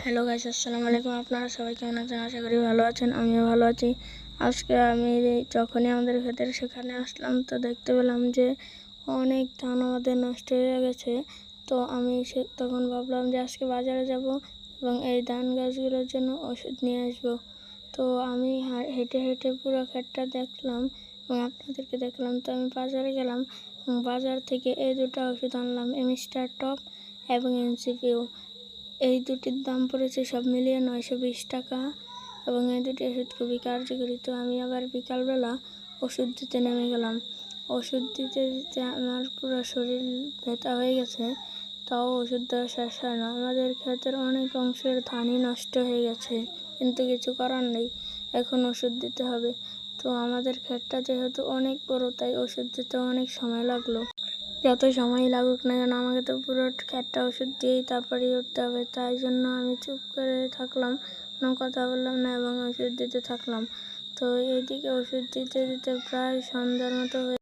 Hello guys, আসসালামু আলাইকুম। আপনারা সবাই কেমন আছেন? আশা করি ভালো আছেন। আমিও ভালো আছি। আজকে আমি যখনই আমাদের ক্ষেতের সেখানে আসলাম, তো দেখতে পেলাম যে অনেক ধান আমাদের নষ্ট হয়ে গেছে। তো আমি তখন ভাবলাম যে আজকে বাজারে যাব এবং এই ধান গাছগুলোর জন্য ওষুধ নিয়ে আসবো। তো আমি হেঁটে হেঁটে পুরো ক্ষেতটা দেখলাম এবং আপনাদেরকে দেখলাম। তো আমি বাজারে গেলাম এবং বাজার থেকে এই দুটো ওষুধ আনলাম, এমিস্টার টপ এবং এনসিপিও। এই দুটির দাম পড়েছে সব মিলিয়ে 920 টাকা এবং এই দুটি ওষুধ খুবই কার্যকরী। তো আমি আবার বিকালবেলা ওষুধ দিতে নেমে গেলাম। ওষুধ দিতে দিতে আমার পুরো শরীর ব্যথা হয়ে গেছে, তাও ওষুধ দেওয়া শেষ হয় না। আমাদের ক্ষেতের অনেক অংশের ধানই নষ্ট হয়ে গেছে, কিন্তু কিছু করার নেই, এখন ওষুধ দিতে হবে। তো আমাদের ক্ষেতটা যেহেতু অনেক বড়, তাই ওষুধ দিতে অনেক সময় লাগলো। যত সময় লাগুক না কেন, আমাকে তো পুরো ক্ষেতটা ওষুধ দিয়েই তারপরেই উঠতে হবে। তাই জন্য আমি চুপ করে থাকলাম, কোনো কথা বললাম না এবং ওষুধ দিতে থাকলাম। তো এইদিকে ওষুধ দিতে দিতে প্রায় সন্ধ্যার মতো হয়ে